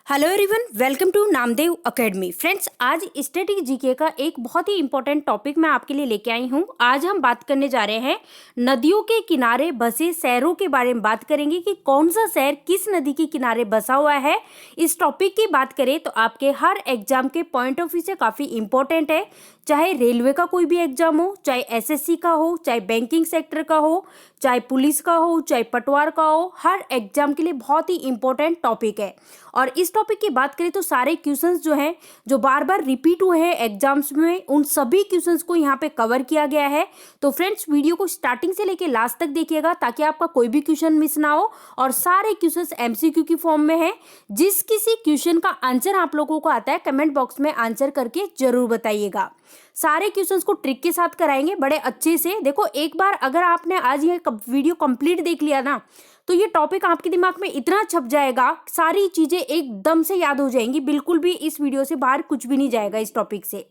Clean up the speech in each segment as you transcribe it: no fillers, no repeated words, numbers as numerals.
Hello everyone, welcome to Namdev academy. Friends, आज static GK का एक बहुत ही इंपॉर्टेंट टॉपिक मैं आपके लिए लेके आई हूँ। आज हम बात करने जा रहे हैं नदियों के किनारे बसे शहरों के बारे में। बात करेंगे कि कौन सा शहर किस नदी के किनारे बसा हुआ है। इस टॉपिक की बात करें तो आपके हर एग्जाम के पॉइंट ऑफ व्यू से काफ़ी इंपॉर्टेंट है। चाहे रेलवे का कोई भी एग्जाम हो, चाहे एसएससी का हो, चाहे बैंकिंग सेक्टर का हो, चाहे पुलिस का हो, चाहे पटवार का हो, हर एग्जाम के लिए बहुत ही इंपॉर्टेंट टॉपिक है। और इस टॉपिक की बात करें तो सारे क्वेश्चंस जो हैं जो बार बार रिपीट हुए हैं एग्जाम्स में, उन सभी क्वेश्चंस को यहाँ पे कवर किया गया है। तो फ्रेंड्स, वीडियो को स्टार्टिंग से लेके लास्ट तक देखिएगा ताकि आपका कोई भी क्वेश्चन मिस ना हो। और सारे क्वेश्चंस एमसीक्यू की फॉर्म में है। जिस किसी क्वेश्चन का आंसर आप लोगों को आता है कमेंट बॉक्स में आंसर करके जरूर बताइएगा। सारे क्वेश्चंस को ट्रिक के साथ कराएंगे बड़े अच्छे से। देखो, एक बार अगर आपने आज ये वीडियो कंप्लीट देख लिया ना तो ये टॉपिक आपके दिमाग में इतना छप जाएगा, सारी चीजें एकदम से याद हो जाएंगी। बिल्कुल भी इस वीडियो से बाहर कुछ भी नहीं जाएगा इस टॉपिक से।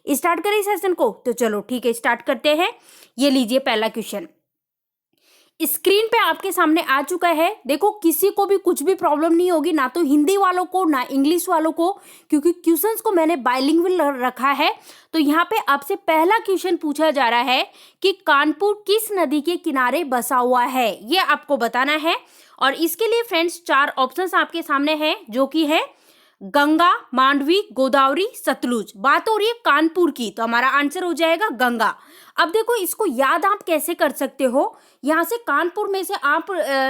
स्टार्ट करें सेशन को? तो चलो ठीक है, स्टार्ट करते हैं। ये लीजिए पहला क्वेश्चन स्क्रीन पे आपके सामने आ चुका है। देखो, किसी को भी कुछ भी प्रॉब्लम नहीं होगी, ना तो हिंदी वालों को ना इंग्लिश वालों को, क्योंकि क्वेश्चंस को मैंने बाइलिंगुअल रखा है। तो यहाँ पे आपसे पहला क्वेश्चन पूछा जा रहा है कि कानपुर किस नदी के किनारे बसा हुआ है, ये आपको बताना है। और इसके लिए फ्रेंड्स 4 ऑप्शंस आपके सामने हैं, जो कि है गंगा, मांडवी, गोदावरी, सतलुज। बात हो रही है कानपुर की, तो हमारा आंसर हो जाएगा गंगा। अब देखो, इसको याद आप कैसे कर सकते हो। यहाँ से कानपुर में से आप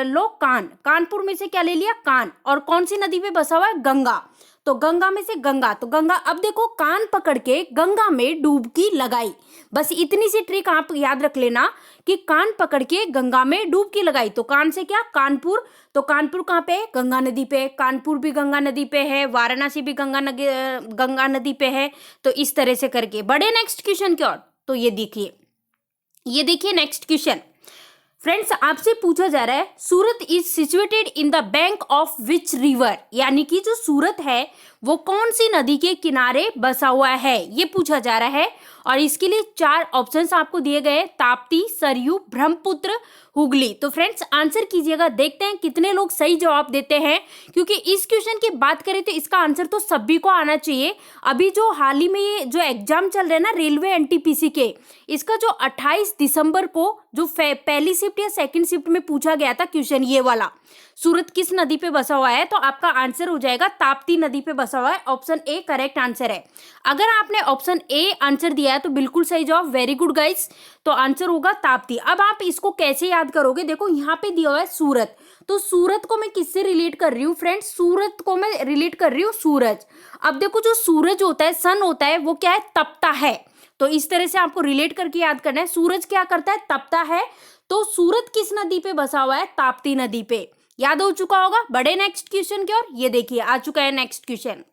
लो कानपुर में से क्या ले लिया, कान, और कौन सी नदी पे बसा हुआ है, गंगा। तो गंगा में से गंगा, तो गंगा। अब देखो, कान पकड़ के गंगा में डुबकी लगाई। बस इतनी सी ट्रिक आप याद रख लेना कि कान पकड़ के गंगा में डुबकी लगाई। तो कान से क्या, कानपुर। तो कानपुर कहाँ पे है, गंगा नदी पे। कानपुर भी गंगा नदी पे है, वाराणसी भी गंगा नदी पे है। तो इस तरह से करके बढ़े नेक्स्ट क्वेश्चन की ओर। तो ये देखिए नेक्स्ट क्वेश्चन। फ्रेंड्स, आपसे पूछा जा रहा है Surat is situated in the bank of which river, यानी कि जो सूरत है वो कौन सी नदी के किनारे बसा हुआ है, ये पूछा जा रहा है। और इसके लिए 4 ऑप्शंस आपको दिए गए, ताप्ती, सरयू, ब्रह्मपुत्र, हुगली। तो फ्रेंड्स, आंसर कीजिएगा, देखते हैं कितने लोग सही जवाब देते हैं। क्योंकि इस क्वेश्चन की बात करें तो इसका आंसर तो सभी को आना चाहिए। अभी जो हाल ही में ये जो एग्जाम चल रहे हैं ना रेलवे एनटीपीसी के, इसका जो 28 दिसंबर को जो पहली शिफ्ट या सेकंड शिफ्ट में पूछा गया था क्वेश्चन, ये वाला सूरत किस नदी पे बसा हुआ है, तो आपका आंसर हो जाएगा ताप्ती नदी पे बसा हुआ है। ऑप्शन ए करेक्ट आंसर है। अगर आपने ऑप्शन ए आंसर दिया है तो बिल्कुल सही जवाब, वेरी गुड गाइस। तो आंसर होगा ताप्ती। अब आप इसको कैसे याद करोगे, देखो यहाँ पे दिया हुआ है सूरत, तो सूरत को मैं किससे रिलेट कर रही हूँ फ्रेंड्स, सूरत को मैं रिलेट कर रही हूँ सूरज। अब देखो, जो सूरज होता है, सन होता है, वो क्या है, तपता है। तो इस तरह से आपको रिलेट करके याद करना है। सूरज क्या करता है, तपता है। तो सूरत किस नदी पे बसा हुआ है, ताप्ती नदी पे। याद हो चुका होगा। बड़े नेक्स्ट क्वेश्चन की ओर। ये देखिए आ चुका है नेक्स्ट क्वेश्चन।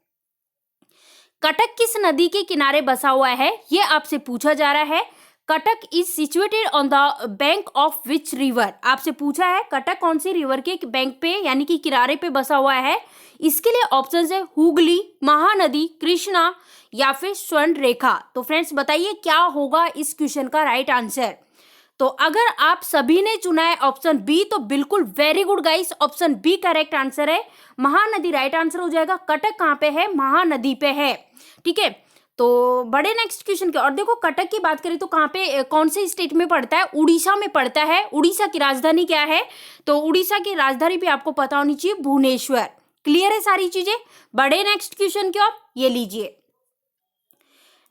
कटक किस नदी के किनारे बसा हुआ है, ये आपसे पूछा जा रहा है। Cuttack is situated on the bank of which river, आपसे पूछा है कटक कौन सी रिवर के बैंक पे यानी कि किनारे पे बसा हुआ है। इसके लिए ऑप्शन है हुगली, महानदी, कृष्णा या फिर स्वर्ण रेखा। तो फ्रेंड्स, बताइए क्या होगा इस क्वेश्चन का राइट आंसर। तो अगर आप सभी ने चुना है ऑप्शन बी, तो बिल्कुल very good guys, option B correct answer है। महानदी राइट आंसर हो जाएगा। कटक कहाँ पे है, महानदी पे है। ठीक है, तो बड़े नेक्स्ट क्वेश्चन के। और देखो, कटक की बात करें तो कहाँ पे, कौन से स्टेट में पड़ता है, उड़ीसा में पड़ता है। उड़ीसा की राजधानी क्या है, तो उड़ीसा की राजधानी भी आपको पता होनी चाहिए, भुवनेश्वर। क्लियर है सारी चीजें। बड़े नेक्स्ट क्वेश्चन की ओर। ये लीजिए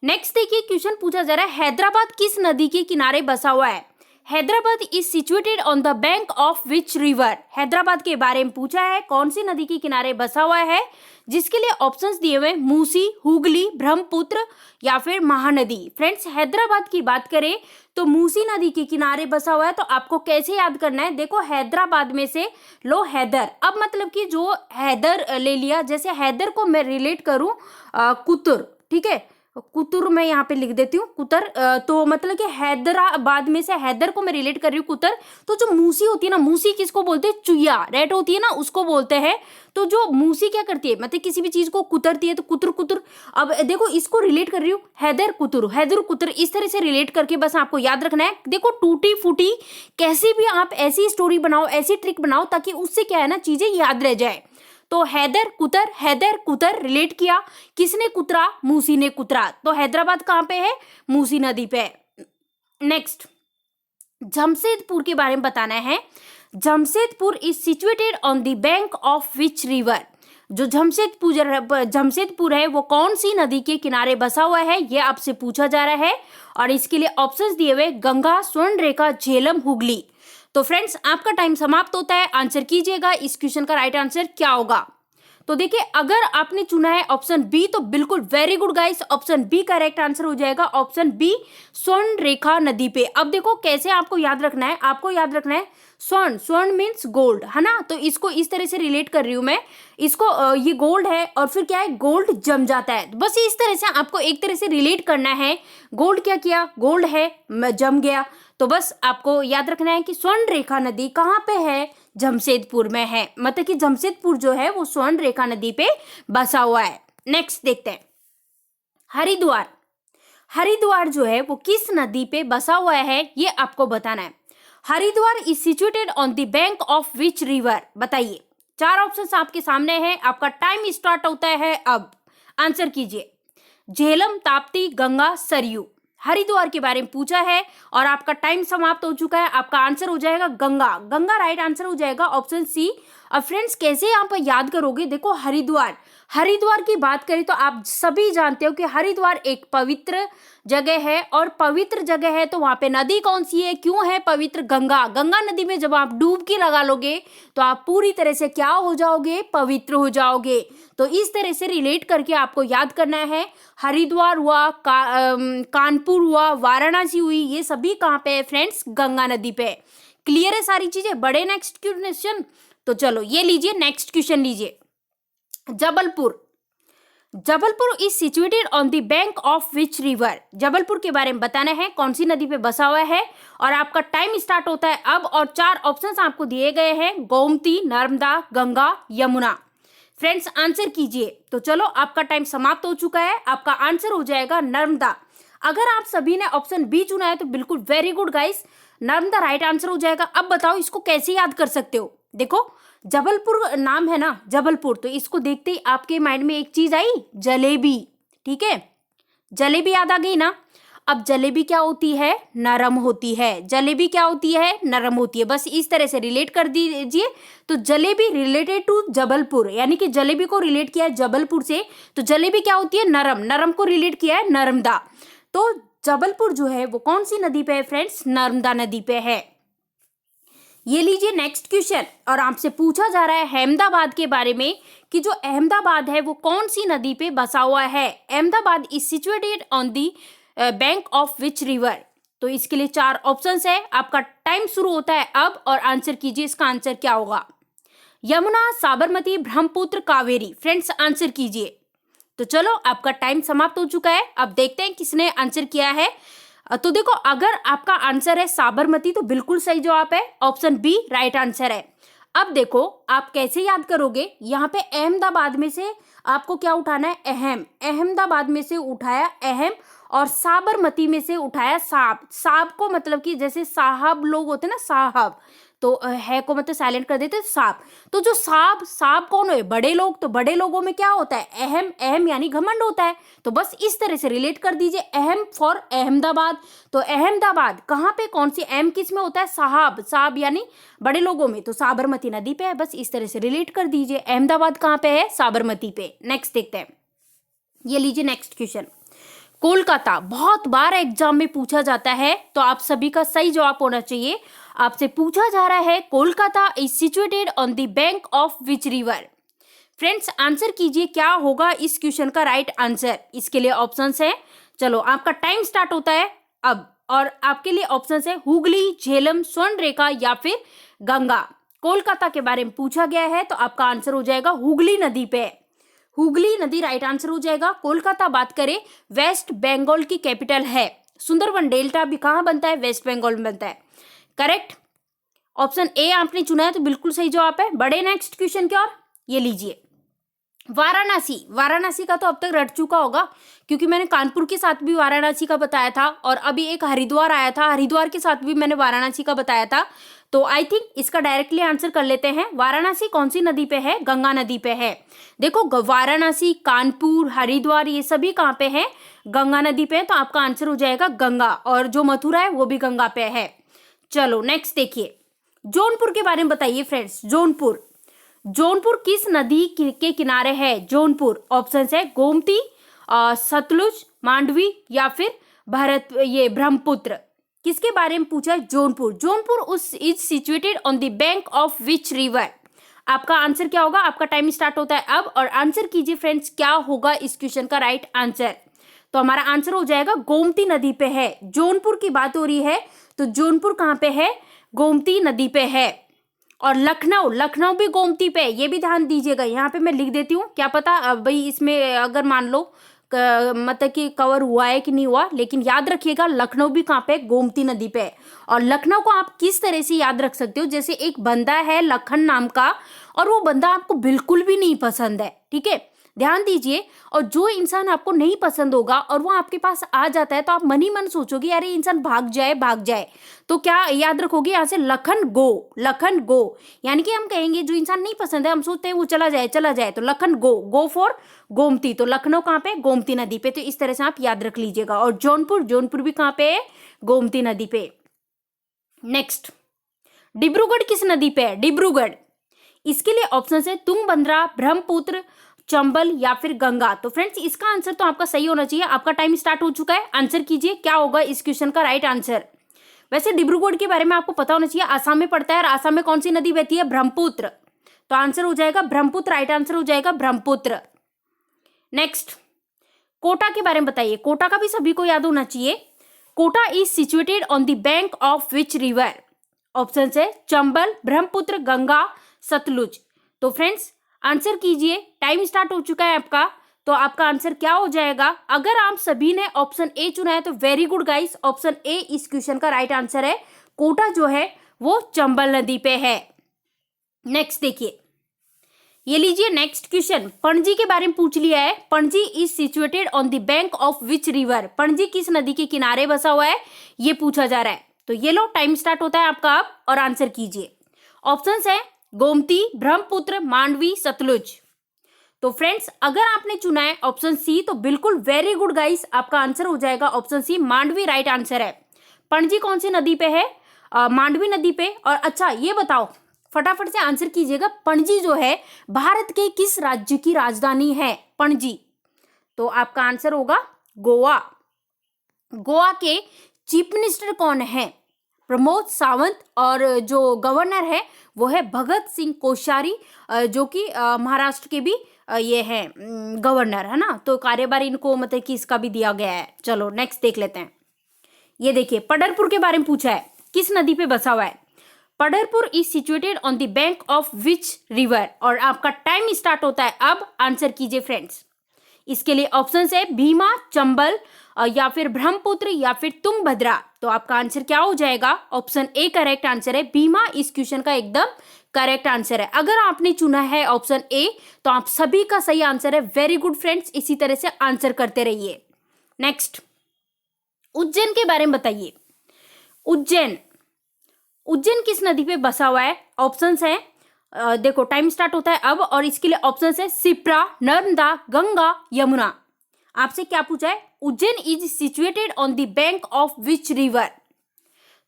नेक्स्ट, देखिए क्वेश्चन पूछा जा रहा है हैदराबाद किस नदी के किनारे बसा हुआ है। Hyderabad is situated on the bank of which river, Hyderabad के बारे में पूछा है, कौन सी नदी के किनारे बसा हुआ है। जिसके लिए ऑप्शंस दिए हुए मूसी, हुगली, ब्रह्मपुत्र या फिर महानदी। फ्रेंड्स, हैदराबाद की बात करें तो मूसी नदी के किनारे बसा हुआ है। तो आपको कैसे याद करना है, देखो हैदराबाद में से लो हैदर। अब मतलब कि जो हैदर ले लिया, जैसे हैदर को मैं रिलेट करूं कुतुर, ठीक है, कुतुर मैं यहाँ पे लिख देती हूँ कुतर। तो मतलब कि हैदराबाद में से हैदर को मैं रिलेट कर रही हूँ कुतर। तो जो मूसी होती है ना, मूसी किसको बोलते हैं, चुया रेड होती है ना, उसको बोलते हैं। तो जो मूसी क्या करती है, मतलब किसी भी चीज को कुतरती है, तो कुतर कुतर। अब देखो, इसको रिलेट कर रही हूँ हैदर कुतर, इस तरह से रिलेट करके बस आपको याद रखना है। देखो, टूटी फूटी कैसी भी आप ऐसी स्टोरी बनाओ, ऐसी ट्रिक बनाओ ताकि उससे क्या है ना, चीजें याद रह जाए। तो हैदर कुतर रिलेट किया, किसने कुतरा, मूसी ने कुतरा, तो हैदराबाद कहाँ पे है, मूसी नदी पे है। नेक्स्ट जमशेदपुर के बारे में बताना है। Jamshedpur is situated on the bank of which river, जो जमशेदपुर है वो कौन सी नदी के किनारे बसा हुआ है, ये आपसे पूछा जा रहा है। और इसके लिए ऑप्शंस दिए हुए गंगा, स्वर्णरेखा, झेलम, हुगली। तो फ्रेंड्स आपका टाइम समाप्त होता है, आंसर कीजिएगा इस क्वेश्चन का राइट आंसर क्या होगा। तो देखिए अगर आपने चुना है ऑप्शन बी तो बिल्कुल very good guys, option B correct answer हो जाएगा, ऑप्शन बी स्वर्णरेखा नदी पे। अब देखो कैसे आपको याद रखना है, आपको याद रखना है स्वर्ण मीन्स गोल्ड, है ना, तो इसको इस तरह से रिलेट कर रही हूं मैं, इसको ये गोल्ड है और फिर क्या है, गोल्ड जम जाता है, बस इस तरह से आपको एक तरह से रिलेट करना है। गोल्ड क्या किया, गोल्ड है जम गया, तो बस आपको याद रखना है कि स्वर्णरेखा नदी कहाँ पे है, जमशेदपुर में है, मतलब कि जमशेदपुर जो है वो स्वर्णरेखा नदी पे बसा हुआ है। नेक्स्ट देखते हैं हरिद्वार। हरिद्वार जो है वो किस नदी पे बसा हुआ है, ये आपको बताना है। Haridwar is situated on the bank of which river, बताइए। 4 ऑप्शंस आपके सामने हैं, आपका टाइम स्टार्ट होता है अब, आंसर कीजिए। झेलम, ताप्ती, गंगा, सरयू। हरिद्वार के बारे में पूछा है और आपका टाइम समाप्त हो चुका है, आपका आंसर हो जाएगा गंगा। गंगा राइट आंसर हो जाएगा, ऑप्शन सी। अब फ्रेंड्स कैसे आप याद करोगे, देखो हरिद्वार की बात करें तो आप सभी जानते हो कि हरिद्वार एक पवित्र जगह है, और पवित्र जगह है तो वहां पे नदी कौन सी है, क्यों है पवित्र, गंगा। गंगा नदी में जब आप डुबकी लगा लोगे तो आप पूरी तरह से क्या हो जाओगे, पवित्र हो जाओगे। तो इस तरह से रिलेट करके आपको याद करना है। हरिद्वार हुआ, कानपुर हुआ, वाराणसी हुई, ये सभी कहाँ पे है फ्रेंड्स, गंगा नदी पे। क्लियर है सारी चीजें, बड़े नेक्स्ट क्वेश्चन। तो चलो ये लीजिए, नेक्स्ट क्वेश्चन लीजिए। Jabalpur is situated on the bank of which river. Jabalpur के बारे में बताना है, कौन सी नदी पे बसा हुआ है, और आपका टाइम स्टार्ट होता है अब। और 4 ऑप्शंस आपको दिए गए हैं, गोमती, नर्मदा, गंगा, यमुना। फ्रेंड्स आंसर कीजिए। तो चलो आपका टाइम समाप्त हो चुका है, आपका आंसर हो जाएगा नर्मदा। अगर आप सभी ने ऑप्शन बी चुना है तो बिल्कुल very good guys, Narmada right answer हो जाएगा। अब बताओ इसको कैसे याद कर सकते हो। देखो जबलपुर नाम है ना, जबलपुर, तो इसको देखते ही आपके माइंड में एक चीज आई, जलेबी। ठीक है, जलेबी याद आ गई ना। अब जलेबी क्या होती है, नरम होती है। जलेबी क्या होती है, नरम होती है, बस इस तरह से रिलेट कर दीजिए। तो जलेबी रिलेटेड टू जबलपुर, यानी कि जलेबी को रिलेट किया है जबलपुर से, तो जलेबी क्या होती है, नरम, नरम को रिलेट किया है नर्मदा। तो जबलपुर जो है वो कौन सी नदी पे है फ्रेंड्स, नर्मदा नदी पे है। ये लीजिए नेक्स्ट क्वेश्चन, और आपसे पूछा जा रहा है अहमदाबाद के बारे में, कि जो अहमदाबाद है वो कौन सी नदी पे बसा हुआ है। Ahmedabad is situated on the bank of which river. तो इसके लिए 4 ऑप्शंस है, आपका टाइम शुरू होता है अब, और आंसर कीजिए इसका आंसर क्या होगा। यमुना, साबरमती, ब्रह्मपुत्र, कावेरी। फ्रेंड्स आंसर कीजिए। तो चलो आपका टाइम समाप्त हो चुका है, अब देखते हैं किसने आंसर किया है। तो देखो अगर आपका आंसर है साबरमती तो बिल्कुल सही जवाब है, ऑप्शन बी राइट आंसर है। अब देखो आप कैसे याद करोगे, यहाँ पे अहमदाबाद में से आपको क्या उठाना है, अहम। अहमदाबाद में से उठाया अहम, और साबरमती में से उठाया साब। साब को मतलब कि जैसे साहब लोग होते हैं ना, साहब, तो है को मतलब साइलेंट कर देते साब। तो जो साब कौन है, बड़े लोग। तो बड़े लोगों में क्या होता है, अहम। अहम यानी घमंड होता है, तो बस इस तरह से रिलेट कर दीजिए, अहम फॉर अहमदाबाद। तो अहमदाबाद कहाँ पे, कौन सी, अहम किस में होता है, साहब यानी बड़े लोगों में, तो साबरमती नदी पे है, बस इस तरह से रिलेट कर दीजिए। अहमदाबाद कहाँ पे है, साबरमती पे। नेक्स्ट देखते हैं, ये लीजिए नेक्स्ट क्वेश्चन। कोलकाता बहुत बार एग्जाम में पूछा जाता है, तो आप सभी का सही जवाब होना चाहिए। आपसे पूछा जा रहा है Kolkata is situated on the bank of which river. Friends answer कीजिए क्या होगा इस क्वेश्चन का राइट आंसर। इसके लिए ऑप्शंस है, चलो आपका टाइम स्टार्ट होता है अब, और आपके लिए ऑप्शंस है हुगली, झेलम, स्वर्णरेखा या फिर गंगा। कोलकाता के बारे में पूछा गया है तो आपका आंसर हो जाएगा हुगली नदी पे। हुगली नदी राइट आंसर हो जाएगा। कोलकाता बात करें वेस्ट बंगाल की कैपिटल है। सुंदरबन डेल्टा भी कहाँ बनता है, वेस्ट बंगाल में बनता है। करेक्ट, ऑप्शन ए आपने चुना है तो बिल्कुल सही जवाब है। बड़े नेक्स्ट क्वेश्चन की ओर, ये लीजिए वाराणसी, वाराणसी का तो अब तक रट चुका होगा, क्योंकि मैंने कानपुर के साथ भी वाराणसी का बताया था और अभी एक हरिद्वार आया था, हरिद्वार के साथ भी मैंने वाराणसी का बताया था। तो आई थिंक इसका डायरेक्टली आंसर कर लेते हैं। वाराणसी कौन सी नदी पे है? गंगा नदी पे है। देखो वाराणसी, कानपुर, हरिद्वार ये सभी कहाँ पे है? गंगा नदी पे है। तो आपका आंसर हो जाएगा गंगा, और जो मथुरा है वो भी गंगा पे है। चलो नेक्स्ट देखिए, जौनपुर के बारे में बताइए फ्रेंड्स। जौनपुर, जौनपुर किस नदी के किनारे है? जौनपुर ऑप्शन है गोमती, सतलुज, मांडवी या फिर ब्रह्मपुत्र। किसके बारे में पूछा है? जौनपुर। जौनपुर उस is situated on the bank of which river? आपका आंसर क्या होगा? आपका टाइम स्टार्ट होता है अब, और आंसर कीजिए फ्रेंड्स, क्या होगा इस क्वेश्चन का राइट आंसर? तो हमारा आंसर हो जाएगा गोमती नदी पे है। जौनपुर की बात हो रही है तो जौनपुर कहाँ पे है? गोमती नदी पे है। और लखनऊ, लखनऊ भी गोमती पे है, ये भी ध्यान दीजिएगा। यहाँ पे मैं लिख देती हूँ, क्या पता भाई इसमें अगर मान लो मतलब कि कवर हुआ है कि नहीं हुआ, लेकिन याद रखिएगा लखनऊ भी कहाँ पे? गोमती नदी पे है। और लखनऊ को आप किस तरह से याद रख सकते हो? जैसे एक बंदा है लखन नाम का, और वो बंदा आपको बिल्कुल भी नहीं पसंद है, ठीक है, ध्यान दीजिए। और जो इंसान आपको नहीं पसंद होगा और वो आपके पास आ जाता है, तो आप मन ही मन सोचोगे यार ये इंसान भाग जाए भाग जाए। तो क्या याद रखोगे? यहाँ से लखन गो, लखन गो, यानी कि हम कहेंगे जो इंसान नहीं पसंद है, हम सोचते हैं वो चला जाए चला जाए, तो लखन गो, गो फॉर गोमती। तो लखनऊ कहाँ पे? गोमती नदी पे। तो इस तरह से आप याद रख लीजिएगा। और जौनपुर, जौनपुर भी कहाँ पे है? गोमती नदी पे। नेक्स्ट, डिब्रूगढ़ किस नदी पे है? डिब्रूगढ़, इसके लिए ऑप्शन है तुंगभद्रा, ब्रह्मपुत्र, चंबल या फिर गंगा। तो फ्रेंड्स इसका आंसर तो आपका सही होना चाहिए। आपका टाइम स्टार्ट हो चुका है, आंसर कीजिए क्या होगा इस क्वेश्चन का राइट आंसर। वैसे डिब्रूगढ़ के बारे में आपको पता होना चाहिए, आसाम में पड़ता है, और आसाम में कौन सी नदी बहती है? ब्रह्मपुत्र। तो आंसर हो जाएगा ब्रह्मपुत्र, राइट आंसर हो जाएगा ब्रह्मपुत्र। नेक्स्ट, कोटा के बारे में बताइए। कोटा का भी सभी को याद होना चाहिए। Kota is situated on the bank of which river? Option है चंबल, ब्रह्मपुत्र, गंगा, सतलुज। तो फ्रेंड्स आंसर कीजिए, टाइम स्टार्ट हो चुका है आपका। तो आपका आंसर क्या हो जाएगा? अगर आप सभी ने ऑप्शन ए चुना है तो very good guys, option A इस क्वेश्चन का राइट आंसर है। कोटा जो है वो चंबल नदी पे है। नेक्स्ट देखिए, ये लीजिए नेक्स्ट क्वेश्चन, पणजी के बारे में पूछ लिया है। Panaji is situated on the bank of which river? Panaji किस नदी के किनारे बसा हुआ है, ये पूछा जा रहा है। तो ये लो टाइम स्टार्ट होता है आपका अब, और आंसर कीजिए। ऑप्शंस है गोमती, ब्रह्मपुत्र, मांडवी, सतलुज। तो फ्रेंड्स अगर आपने चुना है ऑप्शन सी तो बिल्कुल वेरी गुड गाइस, आपका आंसर हो जाएगा option C, Mandovi right answer है। पणजी कौन सी नदी पे है? मांडवी नदी पे। और अच्छा ये बताओ, फटाफट से आंसर कीजिएगा, पणजी जो है भारत के किस राज्य की राजधानी है? पणजी। तो आपका आंसर होगा गोवा। गोवा के चीफ मिनिस्टर कौन है? प्रमोद सावंत। और जो गवर्नर है वो है भगत सिंह कोश्यारी, जो कि महाराष्ट्र के भी ये है गवर्नर है ना। तो कार्यभार इनको मतलब कि इसका भी दिया गया है। चलो नेक्स्ट देख लेते हैं। ये देखिए पढ़रपुर के बारे में पूछा है, किस नदी पे बसा हुआ है? Pandharpur is situated on the bank of which river? और आपका टाइम स्टार्ट होता है अब, आंसर कीजिए फ्रेंड्स। इसके लिए ऑप्शन है भीमा, चंबल या फिर ब्रह्मपुत्र या फिर तुंगभद्रा। तो आपका आंसर क्या हो जाएगा? ऑप्शन ए करेक्ट आंसर है, भीमा इस क्वेश्चन का एकदम करेक्ट आंसर है। अगर आपने चुना है ऑप्शन ए तो आप सभी का सही आंसर है। वेरी गुड फ्रेंड्स, इसी तरह से आंसर करते रहिए। नेक्स्ट, उज्जैन के बारे में बताइए। उज्जैन, उज्जैन किस नदी पे बसा हुआ है? ऑप्शंस है देखो टाइम स्टार्ट होता है अब, और इसके लिए ऑप्शंस है शिप्रा, नर्मदा, गंगा, यमुना। आपसे क्या पूछा है? Ujjain is situated on the bank of which river?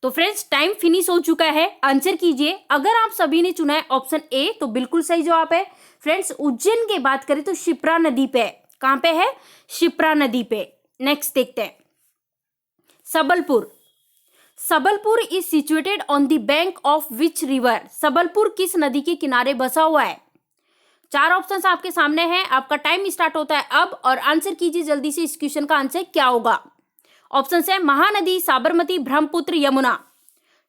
तो फ्रेंड्स टाइम फिनिश हो चुका है, आंसर कीजिए। अगर आप सभी ने चुना है ऑप्शन ए तो बिल्कुल सही जवाब है। फ्रेंड्स उज्जैन की बात करें तो शिप्रा नदी पे है। कहां पे है? शिप्रा नदी पे। नेक्स्ट देखते हैं, Sabalpur. Sabalpur is situated on the bank of which river? Sabalpur किस नदी के किनारे बसा हुआ है? चार ऑप्शंस आपके सामने हैं, आपका टाइम स्टार्ट होता है अब, और आंसर कीजिए जल्दी से, इस क्वेश्चन का आंसर क्या होगा? ऑप्शंस है महानदी, साबरमती, ब्रह्मपुत्र, यमुना।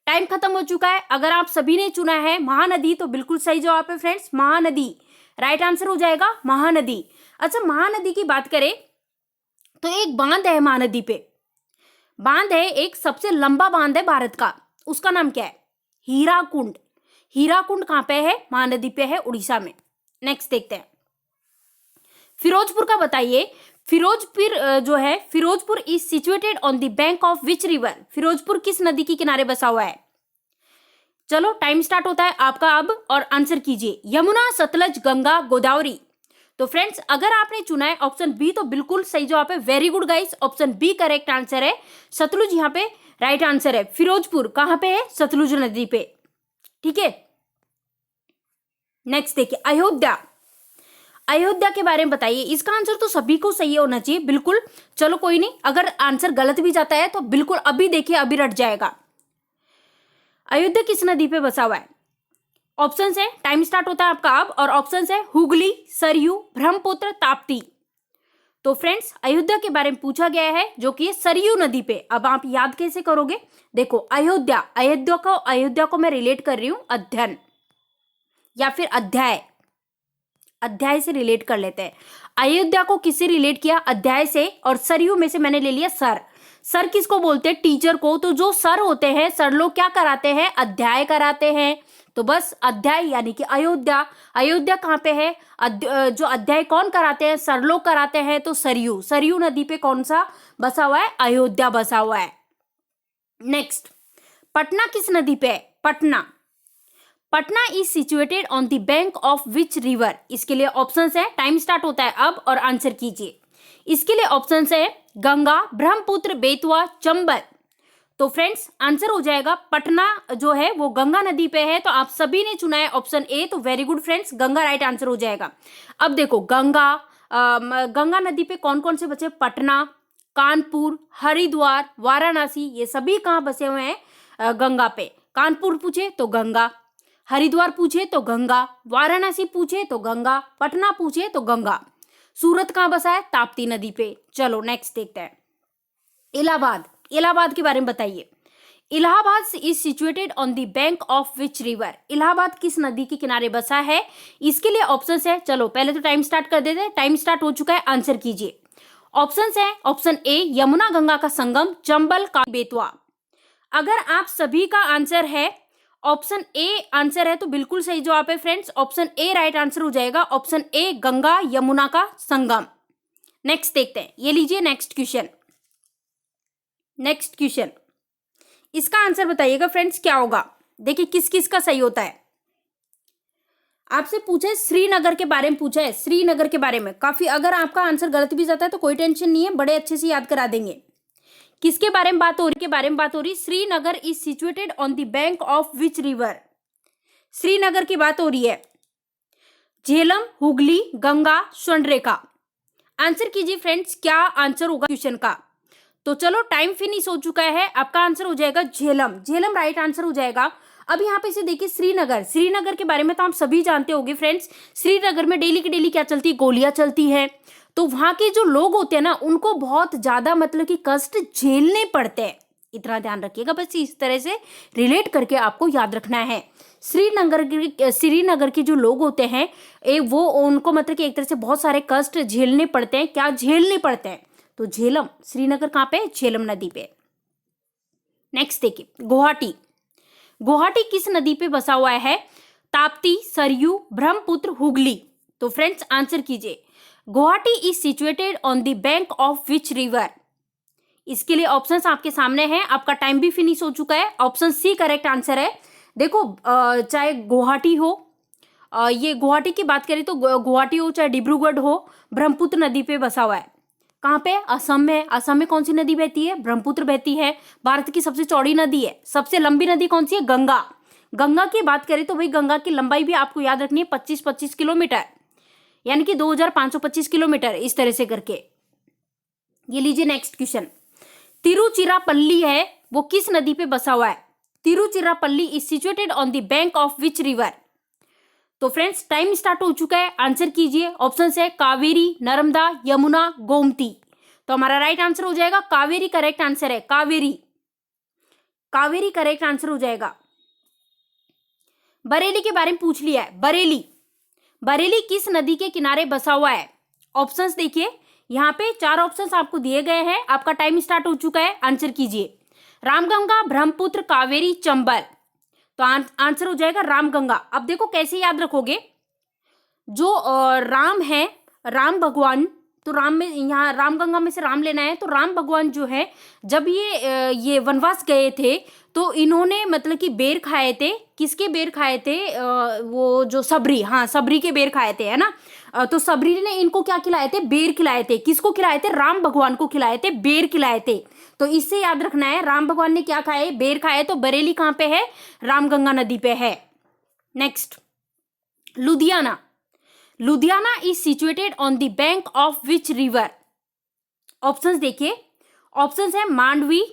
टाइम खत्म हो चुका है। अगर आप सभी ने चुना है महानदी तो बिल्कुल सही जवाब है फ्रेंड्स, महानदी राइट आंसर हो जाएगा, महानदी। अच्छा महानदी की बात करें तो एक बांध है महानदी पे, बांध है एक, सबसे लंबा बांध है भारत का, उसका नाम क्या है? हीराकुंड। हीराकुंड कहां पे है? महानदी पे है, उड़ीसा में। नेक्स्ट देखते हैं, फिरोजपुर का बताइए। फिरोजपुर जो है, Firozpur is situated on the bank of which river? Firozpur किस नदी के किनारे बसा हुआ है? चलो टाइम स्टार्ट होता है आपका अब, और आंसर कीजिए। यमुना, सतलज, गंगा, गोदावरी। तो फ्रेंड्स अगर आपने चुना है ऑप्शन बी तो बिल्कुल सही जवाब है। Very good guys, option B correct answer है। सतलुज यहाँ पे राइट आंसर है। फिरोजपुर कहां पे है? सतलुज नदी पे। ठीक है, नेक्स्ट देखिए अयोध्या। अयोध्या के बारे में बताइए। इसका आंसर तो सभी को सही होना चाहिए बिल्कुल। चलो कोई नहीं, अगर आंसर गलत भी जाता है तो बिल्कुल अभी देखिए, अभी रट जाएगा। अयोध्या किस नदी पे बसा हुआ है? ऑप्शन है, टाइम स्टार्ट होता है आपका अब, और ऑप्शन है हुगली, सरयू, ब्रह्मपुत्र, ताप्ती। तो फ्रेंड्स अयोध्या के बारे में पूछा गया है, जो कि सरयू नदी पे। अब आप याद कैसे करोगे? देखो अयोध्या, अयोध्या को मैं रिलेट कर रही हूं अध्ययन या फिर अध्याय से रिलेट कर लेते हैं। अयोध्या को किससे रिलेट किया? अध्याय से। और सरयू में से मैंने ले लिया सर किसको बोलते हैं? टीचर को। तो जो सर होते हैं, सर लोग क्या कराते हैं? अध्याय कराते हैं। तो बस अध्याय यानी कि अयोध्या कहाँ पे है? जो अध्याय कौन कराते हैं? सर लोग कराते हैं। तो सरयू नदी पे कौन सा बसा हुआ है? अयोध्या बसा हुआ है। नेक्स्ट, पटना किस नदी पे है? Patna is situated on the bank of which river? इसके लिए ऑप्शंस है, टाइम स्टार्ट होता है अब, और आंसर कीजिए। इसके लिए ऑप्शंस है गंगा, ब्रह्मपुत्र, बेतवा, चंबल। तो फ्रेंड्स आंसर हो जाएगा पटना जो है वो गंगा नदी पे है। तो आप सभी ने चुना है ऑप्शन ए, तो very good friends, Ganga right answer हो जाएगा। अब देखो गंगा नदी पे कौन कौन से बचे? पटना, कानपुर, हरिद्वार, वाराणसी, ये सभी कहाँ बसे हुए हैं? गंगा पे। कानपुर पूछे तो गंगा, हरिद्वार पूछे तो गंगा, वाराणसी पूछे तो गंगा, पटना पूछे तो गंगा। सूरत कहाँ बसा है? ताप्ती नदी पे। चलो नेक्स्ट देखते हैं। इलाहाबाद के बारे में बताइए। Allahabad is situated on the bank of which river? Allahabad किस नदी के किनारे बसा है? इसके लिए ऑप्शंस है, चलो पहले तो टाइम स्टार्ट कर देते हैं। टाइम स्टार्ट हो चुका है, आंसर कीजिए। ऑप्शंस है, ऑप्शन ए यमुना गंगा का संगम, चंबल का बेतवा। अगर आप सभी का आंसर है ऑप्शन ए आंसर है तो बिल्कुल सही जवाब है friends. Option A right answer हो जाएगा। ऑप्शन ए गंगा यमुना का संगम। नेक्स्ट देखते हैं, ये लीजिए नेक्स्ट क्वेश्चन। इसका आंसर बताइएगा फ्रेंड्स क्या होगा। देखिए किस किस का सही होता है। आपसे पूछा है श्रीनगर के बारे में, पूछा है श्रीनगर के बारे में। काफी, अगर आपका आंसर गलत भी जाता है तो कोई टेंशन नहीं है, बड़े अच्छे से याद करा देंगे। किसके बारे में बात हो रही? Srinagar is situated on the bank of which river? Srinagar की बात हो रही है। झेलम, हुगली, गंगा, स्वर्णरेखा। आंसर कीजिए फ्रेंड्स, क्या आंसर होगा क्वेश्चन का। तो चलो टाइम फिनिश हो चुका है। आपका आंसर हो जाएगा झेलम राइट आंसर हो जाएगा। अब यहाँ पे से देखिए श्रीनगर के बारे में तो आप सभी जानते होंगे फ्रेंड्स। श्रीनगर में डेली की डेली क्या चलती है? गोलियां चलती है। तो वहां के जो लोग होते हैं ना, उनको बहुत ज्यादा मतलब कि कष्ट झेलने पड़ते हैं। इतना ध्यान रखिएगा, बस इस तरह से रिलेट करके आपको याद रखना है। श्रीनगर के जो लोग होते हैं वो उनको मतलब कि एक तरह से बहुत सारे कष्ट झेलने पड़ते हैं। क्या झेलने पड़ते हैं? तो झेलम, श्रीनगर कहाँ पे? झेलम नदी पे। नेक्स्ट देखिए गुवाहाटी किस नदी पे बसा हुआ है? ताप्ती, सरयू, ब्रह्मपुत्र, हुगली। तो फ्रेंड्स आंसर कीजिए। Guwahati is situated on the bank of which river? इसके लिए ऑप्शंस आपके सामने हैं। आपका टाइम भी फिनिश हो चुका है। ऑप्शन सी करेक्ट आंसर है। देखो चाहे गुवाहाटी हो, ये गुवाहाटी की बात करें तो गुवाहाटी हो, चाहे डिब्रूगढ़ हो, ब्रह्मपुत्र नदी पे बसा हुआ है। कहाँ पे? असम में। असम में कौन सी नदी बहती है? ब्रह्मपुत्र बहती है। भारत की सबसे चौड़ी नदी है। सबसे लंबी नदी कौन सी है? गंगा की बात करें तो भाई गंगा की लंबाई भी आपको याद रखनी है 25 किलोमीटर, यानी कि 2525 किलोमीटर, इस तरह से करके। ये लीजिए नेक्स्ट क्वेश्चन। तिरुचिरापल्ली है वो किस नदी पे बसा हुआ है? Tiruchirappalli is situated on the bank of which river? तो फ्रेंड्स टाइम स्टार्ट हो चुका है, आंसर कीजिए। ऑप्शन है कावेरी, नर्मदा, यमुना, गोमती। तो हमारा राइट आंसर हो जाएगा कावेरी करेक्ट आंसर है। कावेरी करेक्ट आंसर हो जाएगा। बरेली के बारे में पूछ लिया है। बरेली किस नदी के किनारे बसा हुआ है? ऑप्शंस देखिए, यहाँ पे 4 ऑप्शंस आपको दिए गए हैं। आपका टाइम स्टार्ट हो चुका है, आंसर कीजिए। रामगंगा, ब्रह्मपुत्र, कावेरी, चंबल। तो आंसर हो जाएगा रामगंगा। अब देखो कैसे याद रखोगे। जो राम है, राम भगवान, तो राम में यहाँ रामगंगा में से राम लेना है, तो राम भगवान जो है जब ये वनवास गए थे तो इन्होंने मतलब कि बेर खाए थे। किसके बेर खाए थे? वो जो सबरी, हाँ सबरी के बेर खाए थे, है ना। तो सबरी ने इनको क्या खिलाए थे? बेर खिलाए थे। किसको खिलाए थे? राम भगवान को खिलाए थे, बेर खिलाए थे। तो इससे याद रखना है, राम भगवान ने क्या खाए? बेर खाए। तो बरेली कहाँ पे है? रामगंगा नदी पे है। Next, Ludhiana. Ludhiana is situated on the bank of which river? Options देखिए, ऑप्शंस है मांडवी,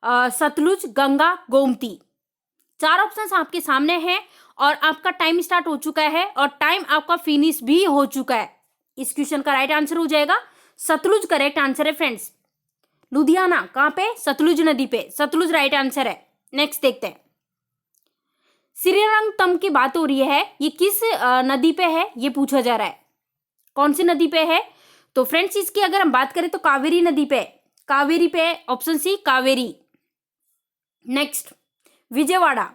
सतलुज, गंगा, गोमती। 4 ऑप्शंस आपके सामने हैं और आपका टाइम स्टार्ट हो चुका है और टाइम आपका फिनिश भी हो चुका है। इस क्वेश्चन का राइट आंसर हो जाएगा सतलुज, करेक्ट आंसर है फ्रेंड्स। लुधियाना कहां पे? सतलुज नदी पे, सतलुज राइट आंसर है। नेक्स्ट देखते हैं, श्रीरंगतम की बात हो रही है, ये किस नदी पे है ये पूछा जा रहा है। कौन सी नदी पे है? तो फ्रेंड्स इसकी अगर हम बात करें तो कावेरी नदी पे, कावेरी पे, option C Kaveri. Next, Vijayawada.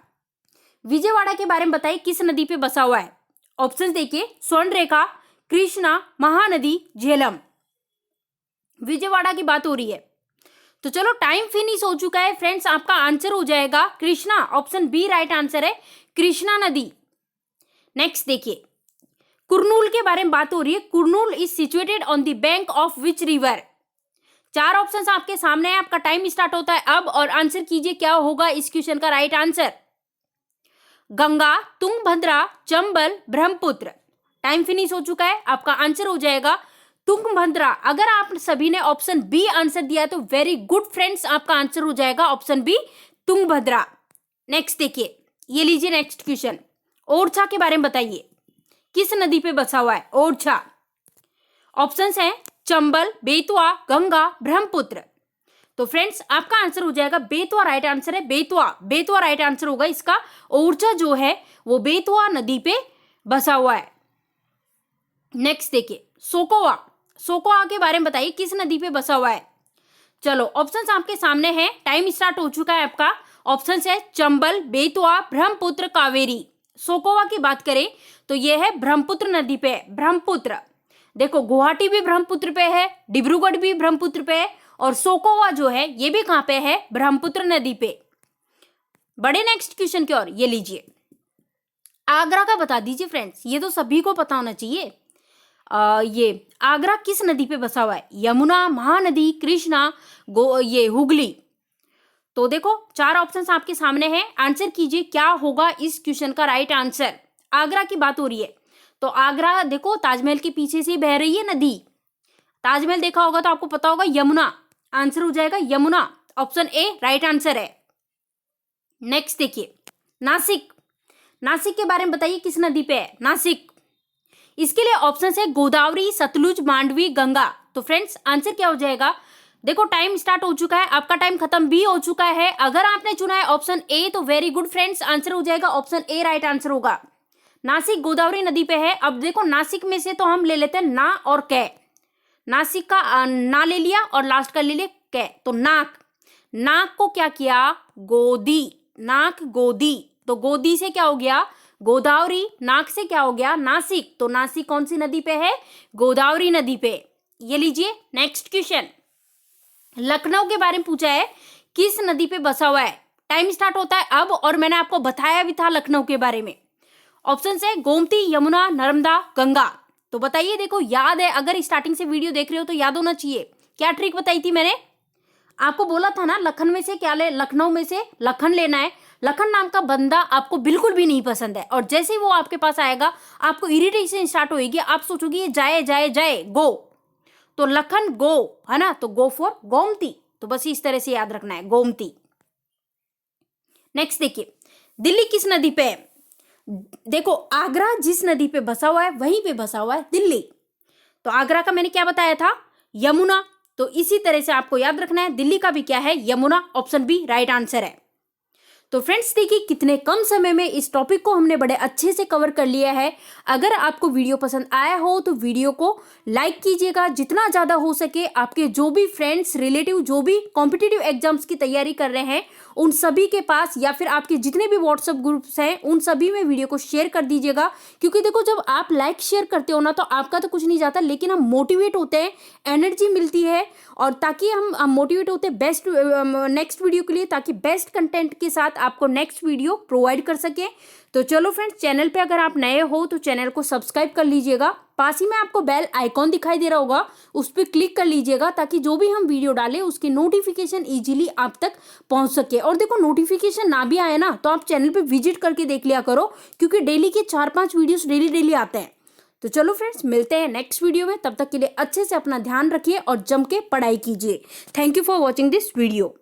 Vijayawada के बारे में बताइए किस नदी पे बसा हुआ है? ऑप्शन देखिए, स्वर्णरेखा, कृष्णा, महानदी, झेलम। विजयवाड़ा की बात हो रही है। तो चलो टाइम फिनिश हो चुका है फ्रेंड्स, आपका आंसर हो जाएगा Krishna, option B right answer है, कृष्णा नदी। नेक्स्ट देखिए, कुरनूल के बारे में बात हो रही है। Kurnool is situated on the bank of which river? 4 options आपके सामने है, आपका टाइम स्टार्ट होता है अब और आंसर कीजिए क्या होगा इस क्वेश्चन का right answer. Ganga, Tungabhadra, Chambal, Brahmaputra. Time finish हो चुका है, आपका आंसर हो जाएगा तुंगभद्रा। अगर आप सभी ने ऑप्शन बी आंसर दिया तो वेरी गुड फ्रेंड्स, आपका आंसर हो जाएगा ऑप्शन बी तुंगभद्रा। नेक्स्ट देखिए, ये लीजिए नेक्स्ट क्वेश्चन, ओरछा के बारे में बताइए किस नदी पे बसा हुआ है ओरछा? ऑप्शंस हैं चंबल, बेतवा, गंगा, ब्रह्मपुत्र। तो फ्रेंड्स आपका आंसर हो जाएगा बेतवा, राइट आंसर है बेतवा, बेतवा राइट आंसर होगा इसका। ओरछा जो है वो बेतवा नदी पे बसा हुआ है। नेक्स्ट देखिए, सोकोवा। सोकोवा के बारे में बताइए किस नदी पे बसा हुआ है? चलो ऑप्शंस आपके सामने हैं, टाइम स्टार्ट हो चुका है आपका। ऑप्शंस है चंबल, बेतवा, ब्रह्मपुत्र, कावेरी। सोकोवा की बात करें तो यह है ब्रह्मपुत्र नदी पे, ब्रह्मपुत्र। देखो गुवाहाटी भी ब्रह्मपुत्र पे है, डिब्रूगढ़ भी ब्रह्मपुत्र पे है और सोकोवा जो है ये भी कहां पे है? ब्रह्मपुत्र नदी पे। बड़े नेक्स्ट क्वेश्चन की ओर, ये लीजिए, आगरा का बता दीजिए फ्रेंड्स, ये तो सभी को पता होना चाहिए। ये आगरा किस नदी पे बसा हुआ है? यमुना, महानदी, कृष्णा, ये हुगली। तो देखो 4 ऑप्शंस आपके सामने हैं, आंसर कीजिए क्या होगा इस क्वेश्चन का राइट आंसर। आगरा की बात हो रही है तो आगरा देखो ताजमहल के पीछे से बह रही है नदी। ताजमहल देखा होगा तो आपको पता होगा यमुना, आंसर हो जाएगा Yamuna, option A right answer है। नेक्स्ट देखिए, नासिक। नासिक के बारे में बताइए किस नदी पे है नासिक? इसके लिए ऑप्शन है गोदावरी, सतलुज, मांडवी, गंगा। तो फ्रेंड्स आंसर क्या हो जाएगा? देखो टाइम स्टार्ट हो चुका है, आपका टाइम खत्म भी हो चुका है। अगर आपने चुना है ऑप्शन ए तो वेरी गुड फ्रेंड्स, आंसर हो जाएगा ऑप्शन ए राइट आंसर होगा। नासिक गोदावरी नदी पे है। अब देखो नासिक में से तो हम ले लेते हैं ना और कै। नासिक का ना ले लिया और लास्ट का ले लिया कै, तो नाक। नाक को क्या किया? गोदी, नाक गोदी। तो गोदी से क्या हो गया? गोदावरी। नाक से क्या हो गया? नासिक। तो नासिक कौन सी नदी पे है? गोदावरी नदी पे। ये लीजिए नेक्स्ट क्वेश्चन, लखनऊ के बारे में पूछा है किस नदी पे बसा हुआ है? टाइम स्टार्ट होता है अब और मैंने आपको बताया भी था लखनऊ के बारे में। ऑप्शन है गोमती, यमुना, नर्मदा, गंगा। तो बताइए, देखो याद है, अगर स्टार्टिंग से वीडियो देख रहे हो तो याद होना चाहिए। क्या ट्रिक बताई थी मैंने आपको? बोला था ना लखन में से क्या ले, लखनऊ में से लखन लेना है। लखन नाम का बंदा आपको बिल्कुल भी नहीं पसंद है और जैसे ही वो आपके पास आएगा आपको इरिटेशन स्टार्ट होगी, आप सोचोगे ये जाए जाए जाए गो, तो लखन गो, है ना, तो गो फॉर गोमती। तो बस इस तरह से याद रखना है, गोमती। नेक्स्ट देखिए, दिल्ली किस नदी पे है? देखो आगरा जिस नदी पे बसा हुआ है वहीं पे बसा हुआ है दिल्ली। तो आगरा का मैंने क्या बताया था? यमुना। तो इसी तरह से आपको याद रखना है, दिल्ली का भी क्या है? Yamuna, option B right answer है। तो फ्रेंड्स देखिए कितने कम समय में इस टॉपिक को हमने बड़े अच्छे से कवर कर लिया है। अगर आपको वीडियो पसंद आया हो तो वीडियो को लाइक कीजिएगा, जितना ज़्यादा हो सके आपके जो भी फ्रेंड्स रिलेटिव जो भी कॉम्पिटिटिव एग्जाम्स की तैयारी कर रहे हैं उन सभी के पास, या फिर आपके जितने भी व्हाट्सएप ग्रुप्स हैं उन सभी में वीडियो को शेयर कर दीजिएगा। क्योंकि देखो जब आप लाइक शेयर करते हो ना तो आपका तो कुछ नहीं जाता, लेकिन हम मोटिवेट होते हैं, एनर्जी मिलती है, और ताकि हम मोटिवेट होते हैं बेस्ट नेक्स्ट वीडियो के लिए, ताकि बेस्ट कंटेंट के साथ आपको नेक्स्ट वीडियो प्रोवाइड कर सके। तो चलो फ्रेंड्स, चैनल पे अगर आप नए हो तो चैनल को सब्सक्राइब कर लीजिएगा। पास ही में आपको बेल आइकॉन दिखाई दे रहा होगा, उस पर क्लिक कर लीजिएगा ताकि जो भी हम वीडियो डालें उसकी नोटिफिकेशन इजीली आप तक पहुंच सके। और देखो नोटिफिकेशन ना भी आए ना तो आप चैनल पे विजिट करके देख लिया करो, क्योंकि डेली के 4-5 वीडियोस डेली आते हैं। तो चलो फ्रेंड्स, मिलते हैं नेक्स्ट वीडियो में। तब तक के लिए अच्छे से अपना ध्यान रखिए और जम के पढ़ाई कीजिए। Thank you for watching this video.